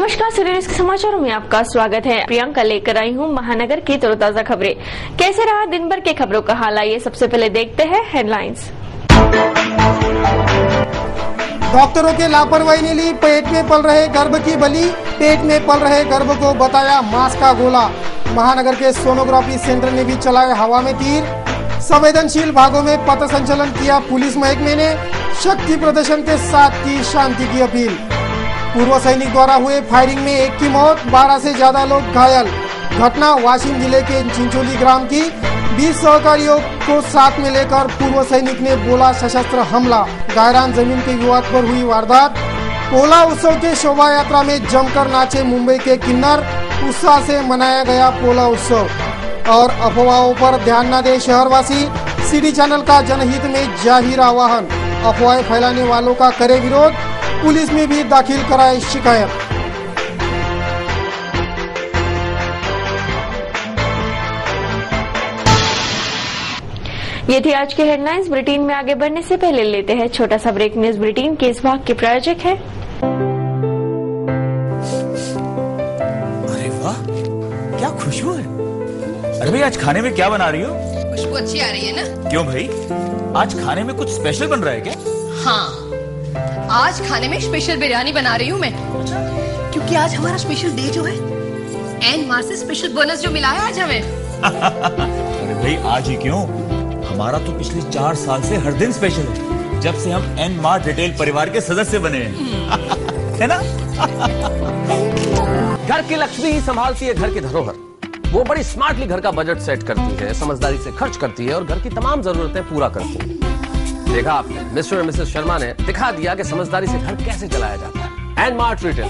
नमस्कार, सूर्य न्यूज के समाचारों में आपका स्वागत है। प्रियंका लेकर आई हूं महानगर की तरोताजा खबरें। कैसे रहा दिन भर के खबरों का हाल, आइए सबसे पहले देखते हैं हेडलाइंस। डॉक्टरों के लापरवाही ने ली पेट में पल रहे गर्भ की बलि, पेट में पल रहे गर्भ को बताया मांस का गोला। महानगर के सोनोग्राफी सेंटर ने भी चलाए हवा में तीर। संवेदनशील भागों में पथ संचलन किया पुलिस महकमे ने, शक्ति प्रदर्शन के साथ की शांति की अपील। पूर्व सैनिक द्वारा हुए फायरिंग में एक की मौत, 12 से ज्यादा लोग घायल। घटना वाशिम जिले के चिंचोली ग्राम की। 20 सहकारियों को साथ में लेकर पूर्व सैनिक ने बोला सशस्त्र हमला। गायरान जमीन के विवाद पर हुई वारदात। पोला उत्सव के शोभा यात्रा में जमकर नाचे मुंबई के किन्नर, उत्साह से मनाया गया पोला उत्सव। और अफवाहों पर ध्यान न दे शहरवासी, सिटी चैनल का जनहित में जाहिर आह्वान। अफवाहें फैलाने वालों का करे विरोध, पुलिस में भी दाखिल कराए शिकायत। ये थी आज के हेडलाइंस। बुलेटिन में आगे बढ़ने से पहले लेते हैं छोटा सा ब्रेक। न्यूज बुलेटिन के इस भाग के प्रायोजक है। अरे वाह, क्या खुशबू है। अरे भाई, आज खाने में क्या बना रही हो? खुशबू अच्छी आ रही है ना? क्यों भाई, आज खाने में कुछ स्पेशल बन रहा है क्या? हाँ, आज खाने में स्पेशल बिरयानी बना रही हूँ मैं, क्योंकि आज हमारा स्पेशल डे जो है, एन मार्च से स्पेशल बोनस जो मिला है आज हमें। अरे भाई, आज ही क्यों, हमारा तो पिछले 4 साल से हर दिन स्पेशल है, जब से हम एन मार्ट रिटेल परिवार के सदस्य बने हैं। है ना? घर की लक्ष्मी ही संभालती है घर की धरोहर। वो बड़ी स्मार्टली घर का बजट सेट करती है, समझदारी से खर्च करती है और घर की तमाम जरूरतें पूरा करती है। देखा आपने, मिस्टर और मिसेस शर्मा ने दिखा दिया कि समझदारी से घर कैसे चलाया जाता है। एंड मार्ट रिटेल,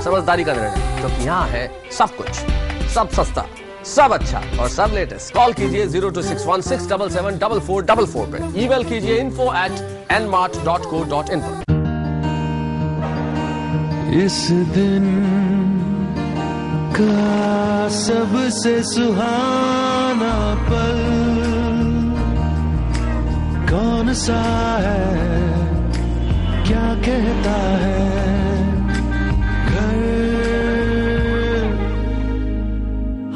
समझदारी का निर्णय, क्योंकि यहाँ है सब कुछ, सब सस्ता, सब अच्छा और सब लेटेस्ट। कॉल कीजिए 0261677444 पे, ईमेल कीजिए info@nmart.co.in पर। इस दिन का सबसे सुहाना पल कौन सा है, क्या कहता है घर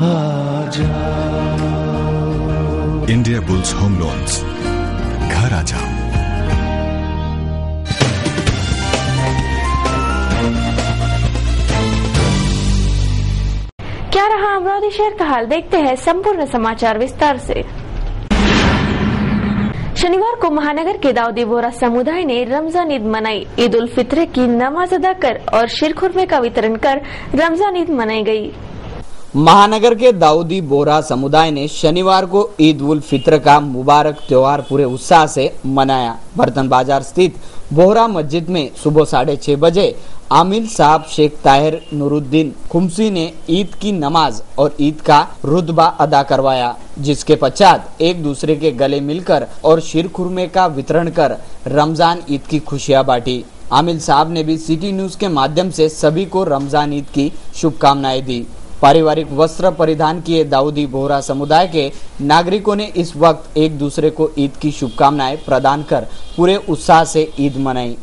आ जाओ। इंडिया बुल्स होम लोन्स, घर आ जाओ। क्या रहा अमरावती शहर का हाल, देखते हैं संपूर्ण समाचार विस्तार से। शनिवार को महानगर के दाऊदी बोहरा समुदाय ने रमजान ईद मनाई। ईद उल फित्र की नमाज अदा कर और शीरखुरमे का वितरण कर रमजान ईद मनाई गई। महानगर के दाऊदी बोहरा समुदाय ने शनिवार को ईद उल फित्र का मुबारक त्योहार पूरे उत्साह से मनाया। बर्तन बाजार स्थित बोहरा मस्जिद में सुबह 6:30 बजे आमिल साहब शेख ताहिर नूरुद्दीन खुमसी ने ईद की नमाज और ईद का रुतबा अदा करवाया, जिसके पश्चात एक दूसरे के गले मिलकर और शीरखुरमे का वितरण कर रमजान ईद की खुशियां बांटी। आमिल साहब ने भी सिटी न्यूज के माध्यम से सभी को रमजान ईद की शुभकामनाएं दी। पारिवारिक वस्त्र परिधान किए दाऊदी बोहरा समुदाय के नागरिकों ने इस वक्त एक दूसरे को ईद की शुभकामनाएं प्रदान कर पूरे उत्साह से ईद मनाई।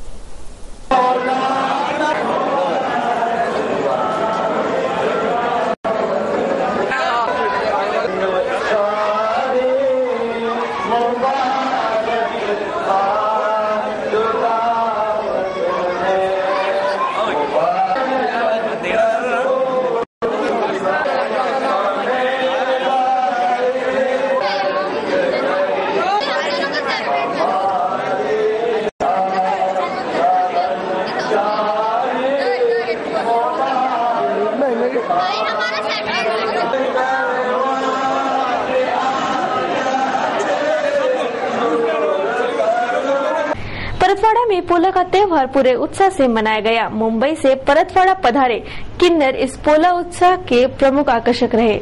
परतवाड़ा में पोला का त्योहार पूरे उत्साह से मनाया गया। मुंबई से परतवाड़ा पधारे किन्नर इस पोला उत्सव के प्रमुख आकर्षक रहे।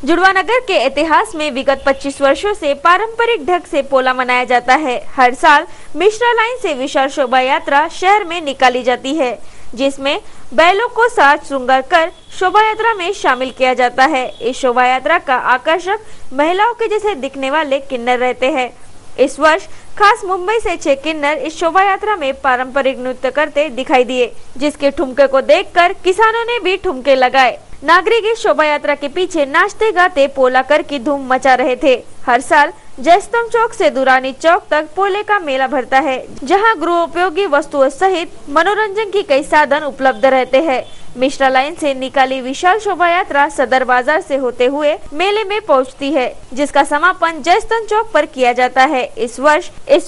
जुड़वा नगर के इतिहास में विगत 25 वर्षों से पारंपरिक ढंग से पोला मनाया जाता है। हर साल मिश्रा लाइन से विशाल शोभा यात्रा शहर में निकाली जाती है, जिसमें बैलों को साज श्रृंगार कर शोभा यात्रा में शामिल किया जाता है। इस शोभा यात्रा का आकर्षक महिलाओं के जैसे दिखने वाले किन्नर रहते हैं। इस वर्ष खास मुंबई से 6 किन्नर इस शोभा यात्रा में पारंपरिक नृत्य करते दिखाई दिए, जिसके ठुमके को देखकर किसानों ने भी ठुमके लगाए। नागरिक इस शोभा यात्रा के पीछे नाचते गाते पोला कर की धूम मचा रहे थे। हर साल जयस्तंभ चौक से दुरानी चौक तक पोले का मेला भरता है, जहां गृह उपयोगी वस्तुओं सहित मनोरंजन की कई साधन उपलब्ध रहते हैं। मिश्रा लाइन से निकाली विशाल शोभा यात्रा सदर बाजार से होते हुए मेले में पहुंचती है, जिसका समापन जयस्तंभ चौक पर किया जाता है। इस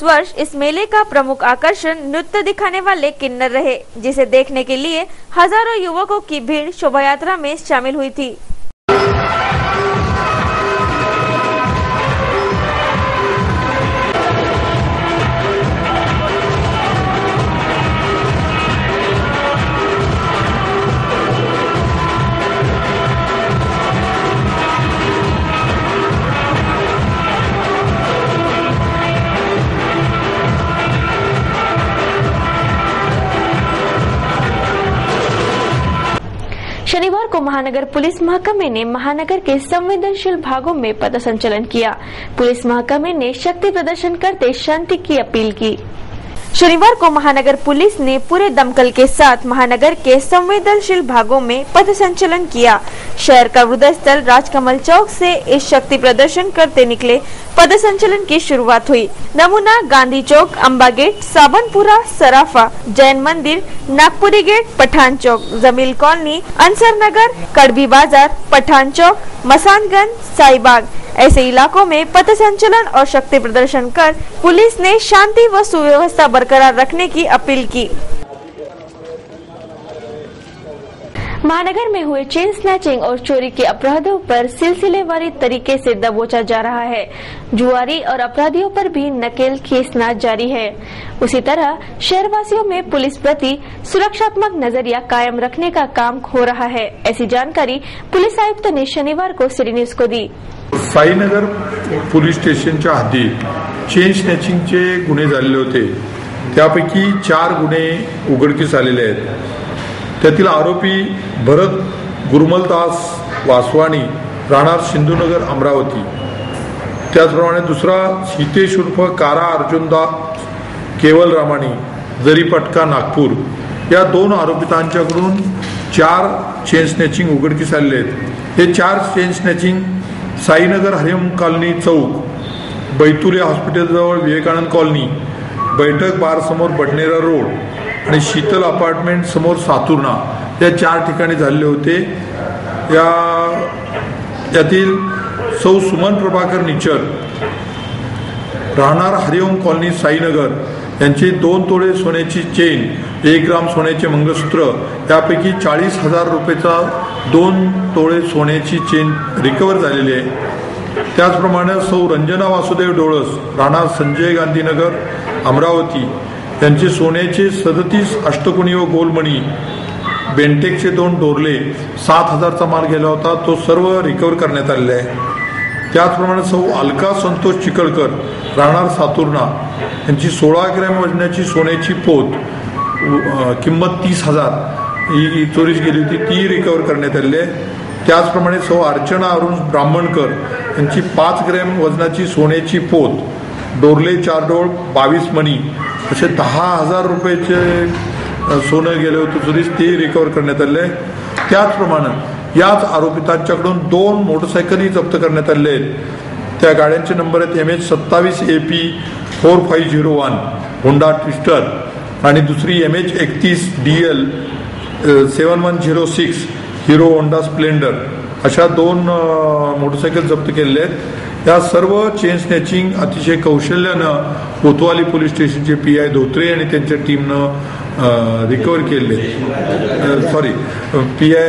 वर्ष इस मेले का प्रमुख आकर्षण नृत्य दिखाने वाले किन्नर रहे, जिसे देखने के लिए हजारों युवकों की भीड़ शोभा यात्रा में शामिल हुई थी। शनिवार को महानगर पुलिस महकमे ने महानगर के संवेदनशील भागों में पथसंचलन किया। पुलिस महकमे ने शक्ति प्रदर्शन करते शांति की अपील की। शनिवार को महानगर पुलिस ने पूरे दमकल के साथ महानगर के संवेदनशील भागों में पथसंचलन किया। शहर का हृदय स्थल राजकमल चौक से इस शक्ति प्रदर्शन करते निकले पथसंचलन की शुरुआत हुई। नमूना गांधी चौक, अम्बा गेट, साबनपुरा, सराफा, जैन मंदिर, नागपुरी गेट, पठान चौक, जमील कॉलोनी, अंसर नगर, कड़बी बाजार, पठान चौक, मसानगंज, साईबाग ऐसे इलाकों में पथसंचलन और शक्ति प्रदर्शन कर पुलिस ने शांति व सुव्यवस्था बरकरार रखने की अपील की। महानगर में हुए चेन स्नैचिंग और चोरी के अपराधों पर सिलसिलेवारी तरीके से दबोचा जा रहा है। जुआरी और अपराधियों पर भी नकेल खींचना जारी है। उसी तरह शहरवासियों में पुलिस प्रति सुरक्षात्मक नजरिया कायम रखने का काम हो रहा है। ऐसी जानकारी पुलिस आयुक्त ने शनिवार को सिटी न्यूज को दी। साईनगर पोलीस स्टेशनच्या हद्दीत चेन स्नॅचिंगचे गुन्हे झालेले होते, त्यापैकी 4 गुन्हे उघडकीस आलेले आहेत। त्यातील आरोपी भरत गुरमलदास वासवाणी, राहणार सिंधुनगर अमरावती, त्याचप्रमाणे दुसरा हितेश उर्फ कारा अर्जुनदास केवल रामाणी, जरीपटका नागपूर, या 2 आरोपितांच्याकडून 4 चेन स्नॅचिंग उघडकीस आलेले आहेत। हे 4 chain snatching Sainagar Hariom colony चौक, बैतुले हॉस्पिटल जवळ विवेकानंद कॉलनी, बैठक बार समोर बडनेरा रोड आणि शीतल अपार्टमेंट समोर सातुर्णा या 4 ठिकाणी झालेले होते। यातील सौ सुमन प्रभाकर निचर, राहणार हरिओम कॉलनी साईनगर, यांची 2 तोळे सोन्याची चेन, 1 ग्राम सोन्याचे मंगळसूत्र, त्यापैकी 40,000 रुपयाचा 2 तोळे सोन्याची चेन रिकवर झालेली आहे। त्याचप्रमाणे सौ रंजना वासुदेव डोळस, राहणार संजय गांधीनगर अमरावती, यांचे सोन्याचे 37 अष्टकोनी व गोलमणी, बेंटेकचे 2 डोरले, 7,000चा माल गेला होता, तो सर्व रिकवर करण्यात आलेला आहे। त्याचप्रमाणे सौ अलका संतोष चिकळकर, राहणार सातुर्णा, यांची 16 ग्रॅम वजनाची सोन्याची पोत, किंमत 30,000 ही चोरीस गेली होती, ती रिकवर करण्यात आलेली आहे। त्याचप्रमाणे सौ अर्चना अरुण ब्राह्मणकर यांची 5 ग्रॅम वजनाची सोन्याची पोत, डोरले 4 डोळ, 22 मणी, असे 10,000 रुपयाचे सोनं गेले होते चोरीस, ते रिकवर करण्यात आले। त्याचप्रमाणे याच आरोपितांच्याकडून 2 मोटरसायकली जप्त करण्यात आले आहेत। त्या गाड्यांचे नंबर आहेत MH27 AP 4501 होंडा ट्विस्टर आणि दुसरी MH31 DL 7106 हिरो होंडा स्प्लेंडर, अशा 2 मोटरसायकल जप्त केलेले आहेत। या सर्व चेन स्नॅचिंग अतिशय कौशल्यानं कोतवाली पोलीस स्टेशनचे PI धोत्रे आणि त्यांच्या टीमनं रिकवर केले। PI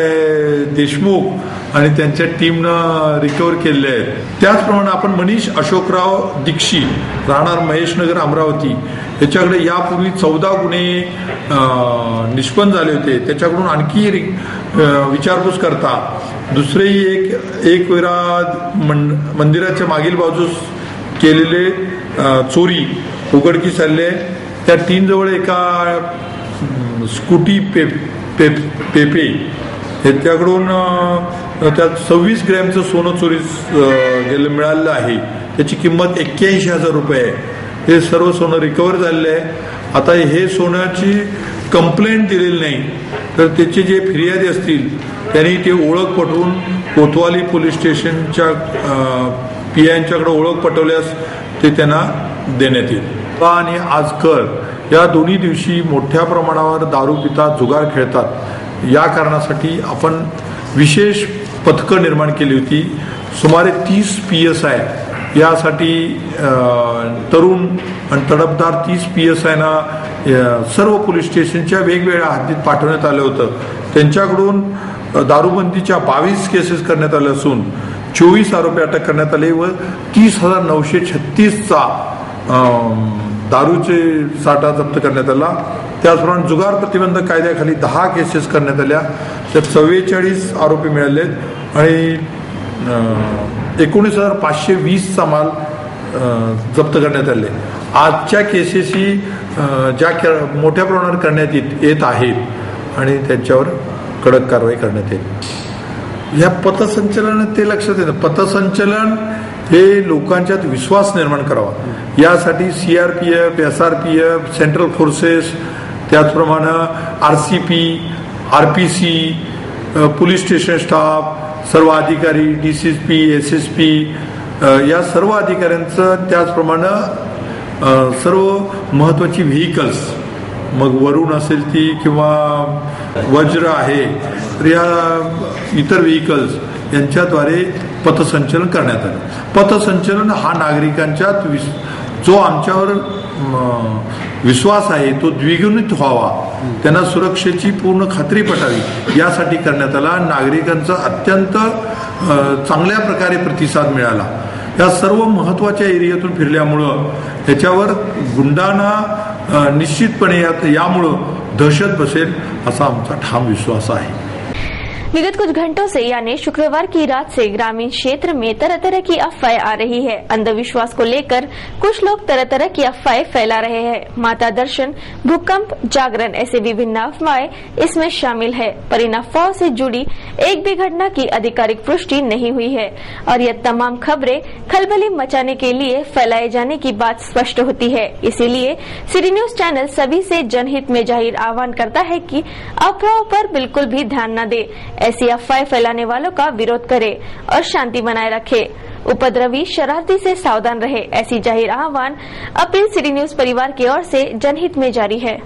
देशमुख आणि त्यांच्या टीमनं रिकवर केलेले आहेत। त्याचप्रमाणे आपण मनीष अशोकराव दीक्षी, राहणार महेशनगर अमरावती, याच्याकडे यापूर्वी 14 गुन्हे निष्पन्न झाले होते। त्याच्याकडून आणखी विचारपूस करता दुसरेही एक वेळा मंदिराच्या मागील बाजूस केलेले चोरी उघडकीस आले। त्या 3 जवळ एका स्कूटी पेपे ह्याच्याकडून त्यात 26 ग्रॅमचं सोनं चोरीस मिळालेलं आहे। त्याची किंमत 81,000 रुपये आहे. हे सर्व सोनं रिकवर झालेलं आहे. आता हे सोन्याची कंप्लेंट दिलेली नाही, तर त्याचे जे फिर्यादी असतील त्यांनी ते ओळख पटवून कोतवाली पोलीस स्टेशनच्या PIंच्याकडे ओळख पटवल्यास ते त्यांना देण्यात येईल. आणि आजकर या दोन्ही दिवशी मोठ्या प्रमाणावर दारू पितात, जुगार खेळतात. या कारणासाठी आपण विशेष पथकं निर्माण केली होती. सुमारे 30 PSI यासाठी तरुण आणि तडफदार 30 PSIना सर्व पोलीस स्टेशनच्या वेगवेगळ्या हद्दीत पाठवण्यात आलं होतं. त्यांच्याकडून दारूबंदीच्या 22 केसेस करण्यात आल्या असून 24 आरोपी अटक करण्यात आले व 30,936चा दारूचे साठा जप्त करण्यात आला. त्याचप्रमाणे जुगार प्रतिबंधक कायद्याखाली 10 केसेस करण्यात आल्या. त्यात 44 आरोपी मिळाले आणि 19,520चा माल जप्त करण्यात आले. आजच्या केसेसही ज्या मोठ्या प्रमाणावर करण्यात येत आहेत आणि त्यांच्यावर कडक कारवाई करण्यात येईल. या पथसंचलनात ते लक्षात येतं, पथसंचलन हे लोकांच्यात विश्वास निर्माण करावा यासाठी CRPF, SRPF, सेंट्रल फोर्सेस, त्याचप्रमाणे RCP, RPC, police station staff, सर्व अधिकारी, DCSP, SSP या सर्व अधिकाऱ्यांचं, त्याचप्रमाणे सर्व महत्वाची व्हेकल्स, मग वरुण असेल ती किंवा वज्र आहे, तर या इतर व्हेकल्स यांच्याद्वारे पथसंचलन करण्यात आलं. पथसंचलन हा नागरिकांच्यात जो आमच्यावर विश्वास आहे तो द्विगुणित व्हावा, त्यांना सुरक्षेची पूर्ण खात्री पटावी यासाठी करण्यात आला. नागरिकांचा अत्यंत चांगल्या प्रकारे प्रतिसाद मिळाला. या सर्व महत्वाच्या एरियातून फिरल्यामुळं त्याच्यावर गुंडांना निश्चितपणे यामुळं दहशत बसेल असा आमचा ठाम विश्वास आहे. विगत कुछ घंटों से यानी शुक्रवार की रात से ग्रामीण क्षेत्र में तरह तरह की अफवाहें आ रही है. अंधविश्वास को लेकर कुछ लोग तरह तरह की अफवाहें फैला रहे हैं. माता दर्शन, भूकंप, जागरण ऐसे विभिन्न अफवाहें इसमें शामिल है, पर इन अफवाहों से जुड़ी एक भी घटना की आधिकारिक पुष्टि नहीं हुई है और यह तमाम खबरें खलबली मचाने के लिए फैलाए जाने की बात स्पष्ट होती है. इसीलिए सिटी न्यूज चैनल सभी से जनहित में जाहिर आह्वान करता है कि अफवाहों पर बिल्कुल भी ध्यान न दे, ऐसी अफवाहें फैलाने वालों का विरोध करे और शांति बनाए रखे. उपद्रवी, शरारती से सावधान रहे, ऐसी जाहिर आह्वान अपील सिटी न्यूज परिवार की ओर से जनहित में जारी है.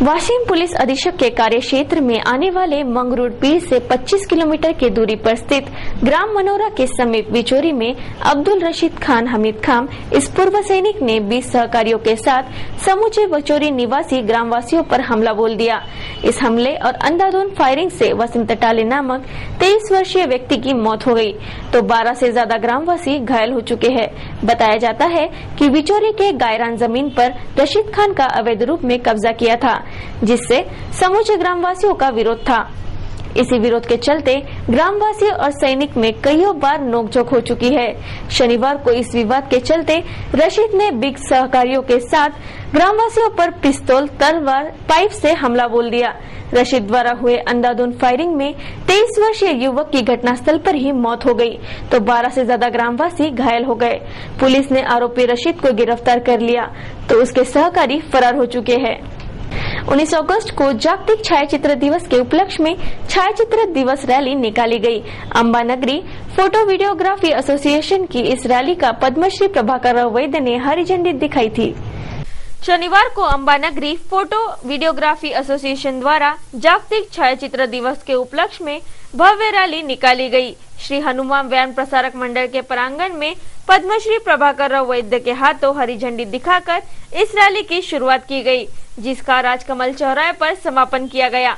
वाशिम पुलिस अधीक्षक के कार्य क्षेत्र में आने वाले मंगरूड पीर से 25 किलोमीटर की दूरी पर स्थित ग्राम मनोरा के समीप बिचौरी में अब्दुल रशीद खान हमीद खान इस पूर्व सैनिक ने 20 सहकारियों के साथ समूचे बिचौरी निवासी ग्रामवासियों पर हमला बोल दिया. इस हमले और अंधाधुंध फायरिंग से वसंत टाले नामक 23 वर्षीय व्यक्ति की मौत हो गई तो 12 से ज्यादा ग्रामवासी घायल हो चुके हैं. बताया जाता है कि बिचौरी के गायरान जमीन पर रशीद खान का अवैध रूप में कब्जा किया था, जिससे समूचे ग्रामवासियों का विरोध था. इसी विरोध के चलते ग्रामवासियों और सैनिक में कईयों बार नोकझोंक हो चुकी है. शनिवार को इस विवाद के चलते रशीद ने बिग सहकारियों के साथ ग्रामवासियों पर पिस्तौल, तलवार, पाइप से हमला बोल दिया. रशीद द्वारा हुए अंधाधुंध फायरिंग में 23 वर्षीय युवक की घटनास्थल पर ही मौत हो गई तो 12 से ज्यादा ग्रामवासी घायल हो गए. पुलिस ने आरोपी रशीद को गिरफ्तार कर लिया तो उसके सहकारी फरार हो चुके हैं. 19 अगस्त को जागतिक छायाचित्र दिवस के उपलक्ष्य में छायाचित्र दिवस रैली निकाली गई. अंबानगरी फोटो वीडियोग्राफी एसोसिएशन की इस रैली का पद्मश्री प्रभाकर राव वैद्य ने हरी झंडी दिखाई थी. शनिवार को अंबानगरी फोटो वीडियोग्राफी एसोसिएशन द्वारा जागतिक छायाचित्र दिवस के उपलक्ष्य में भव्य रैली निकाली गई. श्री हनुमान व्यान प्रसारक मंडल के प्रांगण में पद्मश्री प्रभाकर राव वैद्य के हाथों हरी झंडी दिखाकर इस रैली की शुरुआत की गई, जिसका राजकमल चौराहे पर समापन किया गया.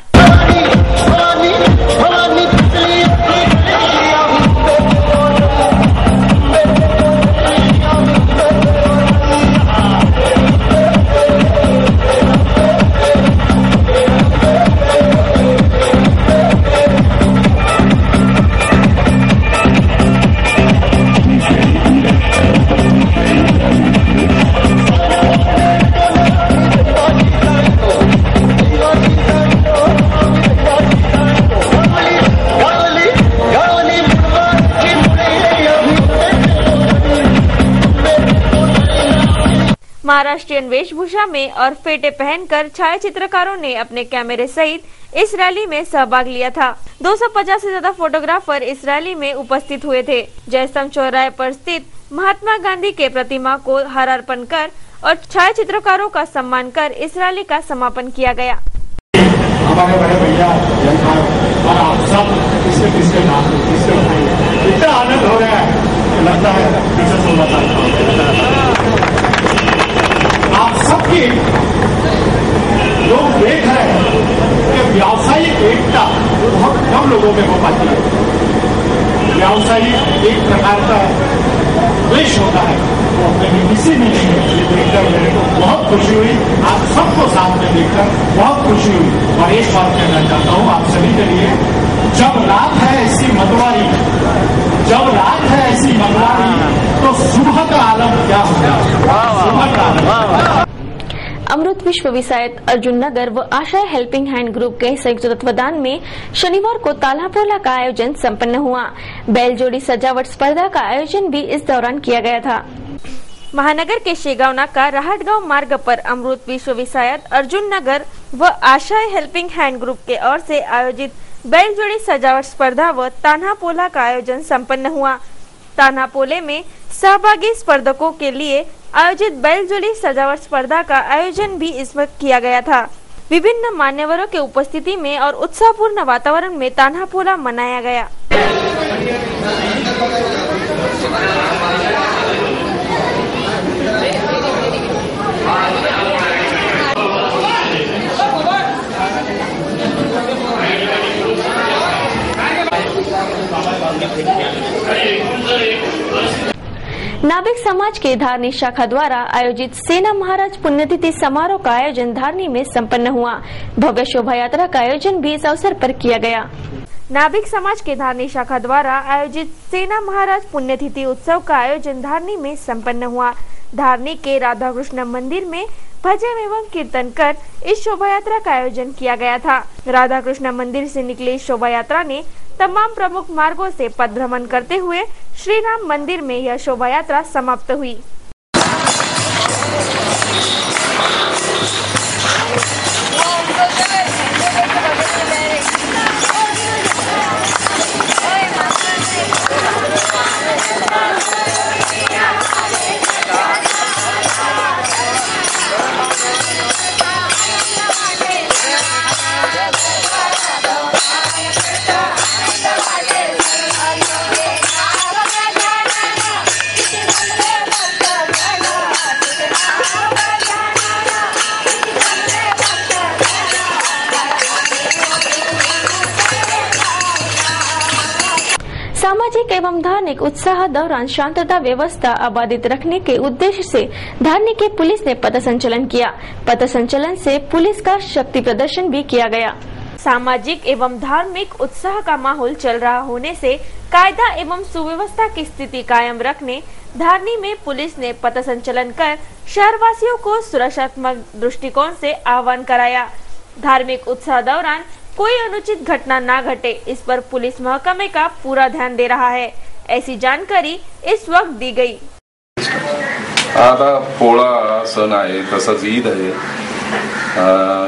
महाराष्ट्रीयन वेशभूषा में और फेटे पहनकर छायाचित्रकारों ने अपने कैमरे सहित इस रैली में सहभाग लिया था। 250 से ज्यादा फोटोग्राफर इस रैली में उपस्थित हुए थे। जयस्तंभ चौराहे पर स्थित महात्मा गांधी के प्रतिमा को हारार्पण कर और छायाचित्रकारों का सम्मान कर इस रैली का समापन किया गया। हमारे बड़े भैया और आप सब इसके नाम इतना आनंद हो रहा है, लगता है पीछे 16 साल आप सबकी लोग देख रहे हैं कि व्यावसायिक एकता बहुत कम लोगों में हो पाती है। व्यावसायिक एक प्रकार का द्वेष होता है, वो अपने में किसी में नहीं है। ये देखकर मेरे को बहुत खुशी हुई, आप सबको साथ में देखकर बहुत खुशी हुई। और एक बात कहना चाहता हूँ आप सभी के लिए, जब रात है ऐसी मतवारी, जब रात है ऐसी मतवारी, तो सुबह का आलम क्या होगा? सुबह का आलम। अमृत विश्व विषायत अर्जुन नगर व आशय हेल्पिंग हैंड ग्रुप के संयुक्त तत्वाधान में शनिवार को ताल्हापोला का आयोजन संपन्न हुआ। बैलजोड़ी सजावट स्पर्धा का आयोजन भी इस दौरान किया गया था। महानगर के शेगावना का राहटगांव मार्ग पर अमृत विश्व विषायत अर्जुन नगर व आशय हेल्पिंग हैंड ग्रुप के ओर से आयोजित बैलजोड़ी सजावट स्पर्धा व तान्हापोला का आयोजन संपन्न हुआ। तान्हापोले में सहभागी स्पर्धकों के लिए आयोजित बैलजोड़ी सजावट स्पर्धा का आयोजन भी इस वक्त किया गया था। विभिन्न मान्यवरों के उपस्थिति में और उत्साहपूर्ण वातावरण में तान्हापोला मनाया गया। नाभिक समाज के धारनी शाखा द्वारा आयोजित सेना महाराज पुण्यतिथि समारोह का आयोजन धारनी में संपन्न हुआ। भव्य शोभा यात्रा का आयोजन भी इस अवसर पर किया गया। नाभिक समाज के धारनी शाखा द्वारा आयोजित सेना महाराज पुण्यतिथि उत्सव का आयोजन धारनी में संपन्न हुआ। धारनी के राधा कृष्ण मंदिर में भजन एवं कीर्तन कर इस शोभा यात्रा का आयोजन किया गया था। राधा कृष्ण मंदिर से निकली इस शोभा यात्रा ने तमाम प्रमुख मार्गों से पथ भ्रमण करते हुए श्री राम मंदिर में यह शोभा यात्रा समाप्त हुई। सामाजिक एवं धार्मिक उत्साह दौरान शांतता व्यवस्था अबाधित रखने के उद्देश्य से धारनी के पुलिस ने पथ संचलन किया। पथ संचलन से पुलिस का शक्ति प्रदर्शन भी किया गया। सामाजिक एवं धार्मिक उत्साह का माहौल चल रहा होने से कायदा एवं सुव्यवस्था की स्थिति कायम रखने धारनी में पुलिस ने पथ संचलन कर शहरवासियों को सुरक्षात्मक दृष्टिकोण से आह्वान कराया। धार्मिक उत्साह दौरान कोई अनुचित घटना ना घटे, इस पर पुलिस महकमे का पूरा ध्यान दे रहा है। ऐसी जानकारी इस वक्त दी गई। आता पोळा सण आहे, तसंच ईद आहे।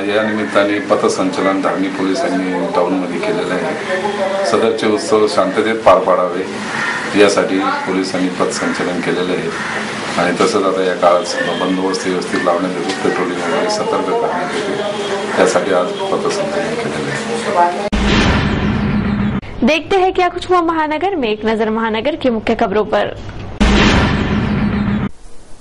या निमित्ताने पथसंचलन धारनी पोलिसांनी टाउन मध्ये केलेलं आहे। सदरचे उत्सव शांततेत पार पाडावे यासाठी पोलिसांनी पथसंचलन केलेलं आहे आणि तसंच आता या काळात बंदोबस्त व्यवस्थित लावण्यात येतो, पेट्रोलिंग वगैरे सतर्क करण्यात येते, त्यासाठी आज पथसंचलन केलेलं आहे। देखते हैं क्या कुछ हुआ महानगर में। एक नजर महानगर की मुख्य खबरों पर।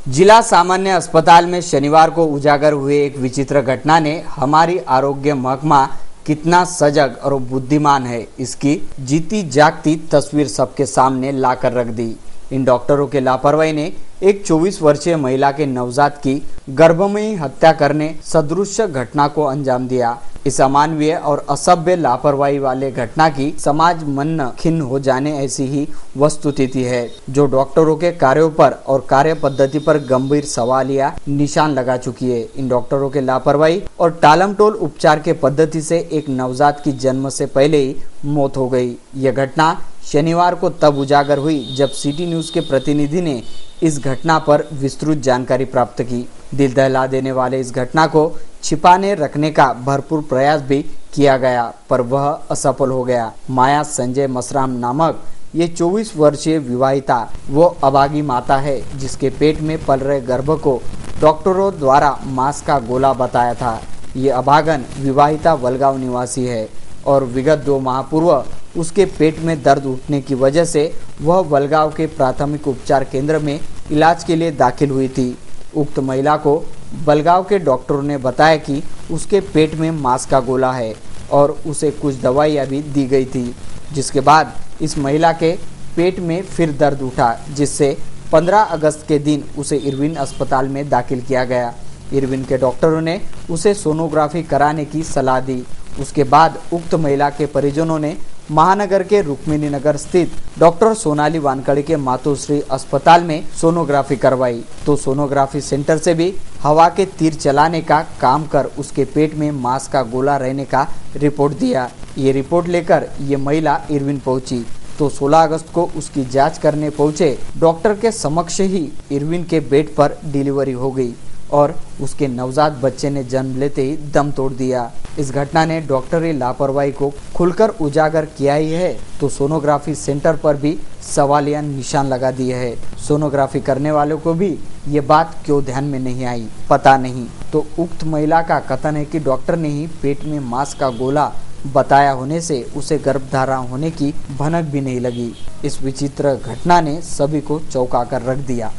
जिला सामान्य अस्पताल में शनिवार को उजागर हुए एक विचित्र घटना ने हमारी आरोग्य महकमा कितना सजग और बुद्धिमान है इसकी जीती जागती तस्वीर सबके सामने लाकर रख दी। इन डॉक्टरों के लापरवाही ने एक 24 वर्षीय महिला के नवजात की गर्भमयी हत्या करने सदृश घटना को अंजाम दिया। इस अमानवीय और असभ्य लापरवाही वाले घटना की समाज मन खिन्न हो जाने ऐसी ही वस्तुस्थिति है, जो डॉक्टरों के कार्यों पर और कार्य पद्धति पर गंभीर सवालिया निशान लगा चुकी है। इन डॉक्टरों के लापरवाही और टालमटोल उपचार के पद्धति से एक नवजात की जन्म से पहले ही मौत हो गई। यह घटना शनिवार को तब उजागर हुई जब सिटी न्यूज के प्रतिनिधि ने इस घटना पर विस्तृत जानकारी प्राप्त की। दिल दहला देने वाले इस घटना को छिपाने रखने का भरपूर प्रयास भी किया गया, पर वह असफल हो गया। माया संजय मसराम नामक ये 24 वर्षीय विवाहिता वो अभागी माता है जिसके पेट में पल रहे गर्भ को डॉक्टरों द्वारा मांस का गोला बताया था। ये अभागन विवाहिता वलगांव निवासी है और विगत 2 माह पूर्व उसके पेट में दर्द उठने की वजह से वह वलगांव के प्राथमिक उपचार केंद्र में इलाज के लिए दाखिल हुई थी। उक्त महिला को वलगांव के डॉक्टरों ने बताया कि उसके पेट में मांस का गोला है और उसे कुछ दवाइयां भी दी गई थी, जिसके बाद इस महिला के पेट में फिर दर्द उठा, जिससे 15 अगस्त के दिन उसे इरविन अस्पताल में दाखिल किया गया। इरविन के डॉक्टरों ने उसे सोनोग्राफी कराने की सलाह दी। उसके बाद उक्त महिला के परिजनों ने महानगर के रुक्मिणी नगर स्थित डॉक्टर सोनाली वानखड़े के मातोश्री अस्पताल में सोनोग्राफी करवाई, तो सोनोग्राफी सेंटर से भी हवा के तीर चलाने का काम कर उसके पेट में मांस का गोला रहने का रिपोर्ट दिया। ये रिपोर्ट लेकर ये महिला इरविन पहुंची, तो 16 अगस्त को उसकी जांच करने पहुंचे डॉक्टर के समक्ष ही इरविन के बेड पर डिलीवरी हो गई और उसके नवजात बच्चे ने जन्म लेते ही दम तोड़ दिया। इस घटना ने डॉक्टरी लापरवाही को खुलकर उजागर किया ही है, तो सोनोग्राफी सेंटर पर भी सवालिया निशान लगा दिए है। सोनोग्राफी करने वालों को भी ये बात क्यों ध्यान में नहीं आई, पता नहीं। तो उक्त महिला का कथन है कि डॉक्टर ने ही पेट में मांस का गोला बताया होने से उसे गर्भधारण होने की भनक भी नहीं लगी। इस विचित्र घटना ने सभी को चौंका कर रख दिया।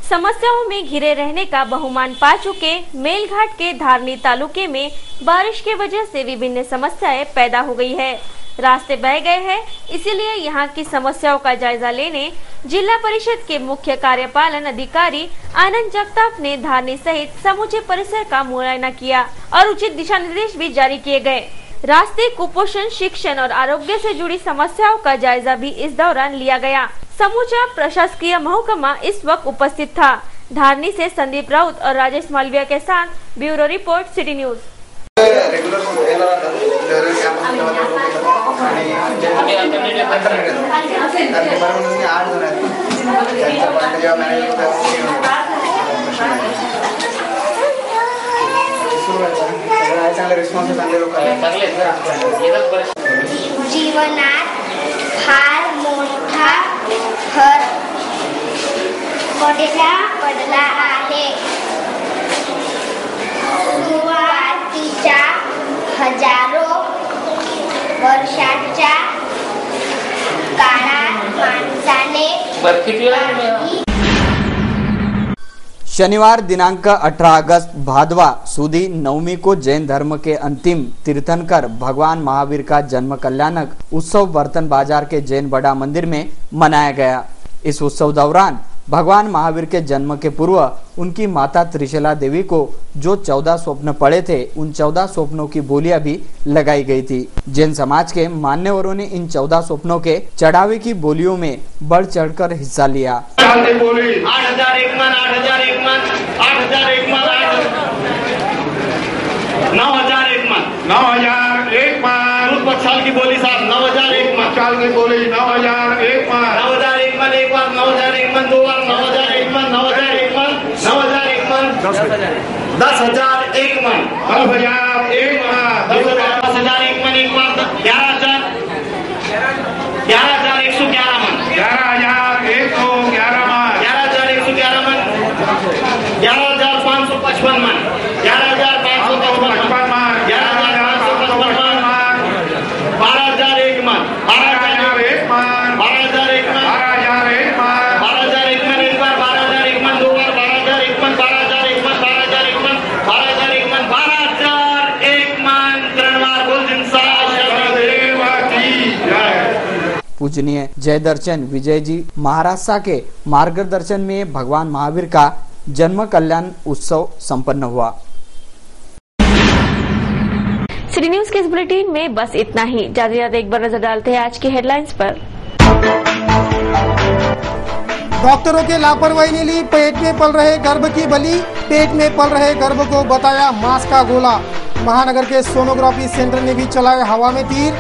समस्याओं में घिरे रहने का बहुमान पा चुके मेलघाट के धारनी तालुके में बारिश की वजह से विभिन्न समस्याएं पैदा हो गई है। रास्ते बह गए हैं, इसीलिए यहां की समस्याओं का जायजा लेने जिला परिषद के मुख्य कार्यपालन अधिकारी आनंद जगताप ने धारनी सहित समूचे परिसर का मुआयना किया और उचित दिशा निर्देश भी जारी किए गए। रास्ते, कुपोषण, शिक्षण और आरोग्य से जुड़ी समस्याओं का जायजा भी इस दौरान लिया गया। समूचा प्रशासकीय महकमा इस वक्त उपस्थित था। धारनी से संदीप राउत और राजेश मालविया के साथ ब्यूरो रिपोर्ट, सिटी न्यूज। जीवनात फार मोठा फरक पडला आहे। सुरुवातीच्या हजारो वर्षाच्या काळात माणसाने शनिवार दिनांक 18 अगस्त भादवा सुदी नवमी को जैन धर्म के अंतिम तीर्थंकर भगवान महावीर का जन्म कल्याणक उत्सव बर्तन बाजार के जैन बड़ा मंदिर में मनाया गया। इस उत्सव दौरान भगवान महावीर के जन्म के पूर्व उनकी माता त्रिशला देवी को जो 14 स्वप्न पड़े थे, उन 14 स्वप्नों की बोलियां भी लगाई गई थी। जैन समाज के मान्यवरों ने इन 14 स्वप्नों के चढ़ावे की बोलियों में बढ़ चढ़कर हिस्सा लिया। 8,001 मन, 8,001 मन, 8,001 मन, 9,001 मन, 9,001 मन। दूध पक्षाल की बोली साहब 9,001 मन, पक्षाल की बोली 9,001 मन, 9,001 मन, एक बार 9,001 मन, दो बार 9,001 मन, 9,001 मन, 9,001 मन, 10,001 मन, 10,001 मन, 10,001 मन, एक बार 11,111 मन, 11,111 मन, 11,111 मन, 11,555 मन, 11,555 मन, 11,555 मन, 12,001 मन, 12,001 मन, 12,001 मन, 12,001 मन, 12,001 मन, एक बार 12,001 मन, दो बार 12,001 मन, 12,001 मन, 12,001 मन, 12,001 मन, 12,001 मन, 3 बार बोल जिनसा देव की जय। पूजनीय जय दर्शन विजय जी महाराष्ट्र के मार्गदर्शन में भगवान महावीर का जन्म कल्याण उत्सव संपन्न हुआ। सिटी न्यूज के इस बुलेटिन में बस इतना ही। ज्यादा एक बार नजर डालते हैं आज की हेडलाइंस पर। डॉक्टरों के लापरवाही ने ली पेट में पल रहे गर्भ की बलि, पेट में पल रहे गर्भ को बताया मांस का गोला। महानगर के सोनोग्राफी सेंटर ने भी चलाए हवा में तीर।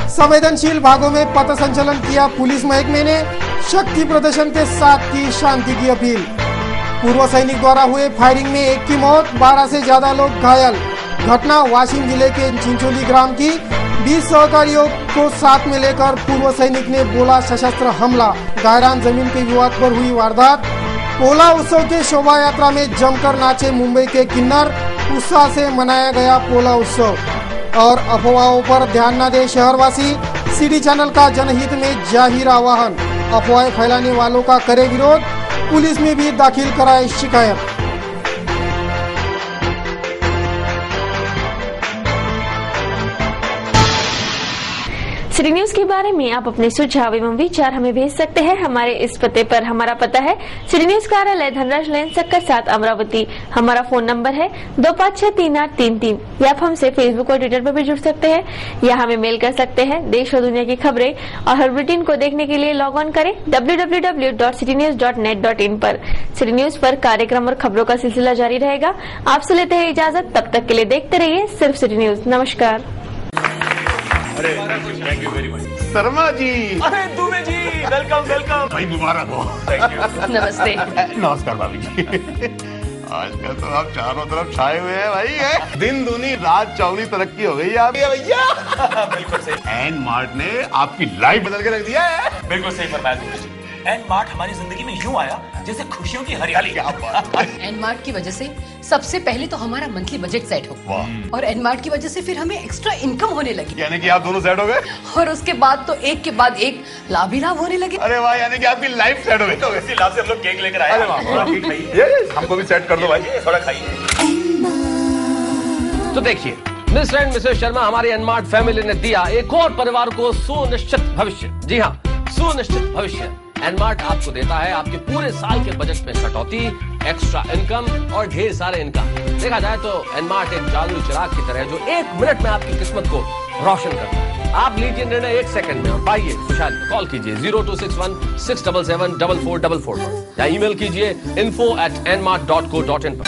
संवेदनशील भागों में पथ संचलन किया पुलिस महकमे ने। शक्ति प्रदर्शन के साथ की शांति की अपील। पूर्व सैनिक द्वारा हुए फायरिंग में एक की मौत, 12 से ज्यादा लोग घायल। घटना वाशिम जिले के चिंचोली ग्राम की। 20 सहकारियों को साथ में लेकर पूर्व सैनिक ने बोला सशस्त्र हमला। गायरान जमीन के विवाद पर हुई वारदात। पोला उत्सव के शोभा यात्रा में जमकर नाचे मुंबई के किन्नर। उत्साह से मनाया गया पोला उत्सव। और अफवाहों पर ध्यान न दे शहरवासी। सिटी चैनल का जनहित में जाहिर आह्वान। अफवाहें फैलाने वालों का करे विरोध। पुलिस में भी दाखिल कराए शिकायत। सिटी न्यूज के बारे में आप अपने सुझाव एवं विचार हमें भेज सकते हैं हमारे इस पते पर। हमारा पता है सिटी न्यूज कार्यालय धनराज लेन सक्कर 7 अमरावती। हमारा फोन नंबर है 25638333। या आप हमसे फेसबुक और ट्विटर पर भी जुड़ सकते हैं या हमें मेल कर सकते हैं। देश और दुनिया की खबरें और हर बुलेटिन को देखने के लिए लॉग ऑन करें www.citynews.net.in पर। सिटी न्यूज पर कार्यक्रम और खबरों का सिलसिला जारी रहेगा। आपसे लेते हैं इजाजत। तब तक के लिए देखते रहिए सिर्फ सिटी न्यूज। नमस्कार। Thank you very much Sharma ji. अरे दुबे जी, वेलकम वेलकम। भाई मुबारक हो। नमस्ते। नमस्कार भाभी जी। आजकल तो आप चारों तरफ छाए हुए हैं भाई। दिन दूनी रात चौगनी तरक्की हो गई आप भैया। बिल्कुल सही। एन मार्ट ने आपकी लाइफ बदल के रख दिया है। बिल्कुल सही फरमाया दुबे जी। एन मार्ट हमारी जिंदगी में यूं आया जैसे खुशियों की हरियाली। क्या बात है। एन मार्ट की वजह से सबसे पहले तो हमारा मंथली बजट सेट हो। और एन मार्ट की वजह से फिर हमें एक्स्ट्रा इनकम होने लगी। यानी कि आप दोनों सेट हो गए। और उसके बाद तो एक के बाद एक लाभ ही लाभ होने लगे। अरे वाह, यानी कि आपकी लाइफ सेट हो गई। तो इसी लाभ से हम लोग केक लेकर आए। अरे वाह, केक खाइए। हमको भी सेट कर दो भाई, थोड़ा खाइए। तो देखिए, मिस्टर एंड मिसेस शर्मा, हमारी एनमार्ट फैमिली ने दिया एक और परिवार को सुनिश्चित भविष्य। जी हाँ, सुनिश्चित भविष्य। एनमार्ट आपको देता है आपके पूरे साल के बजट में कटौती, एक्स्ट्रा इनकम और ढेर सारे इनकम। देखा जाए तो एनमार्ट एक जादुई चिराग की तरह है जो 1 मिनट में आपकी किस्मत को रोशन करता है। आप लीजिए निर्णय 1 सेकंड में और पाइए खुशहाली। कॉल कीजिए 0261-677-4444 या ईमेल कीजिए info@nmart.co.in पर।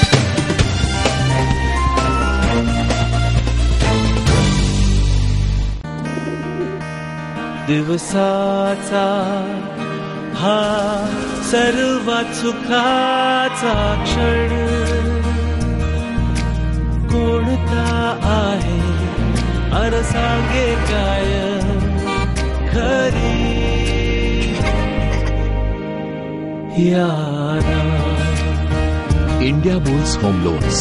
दिवसाचा हा सर्वात सुखाचा क्षण कोणता आहे अन सांगे काय खरी यारा। India bulls home loans,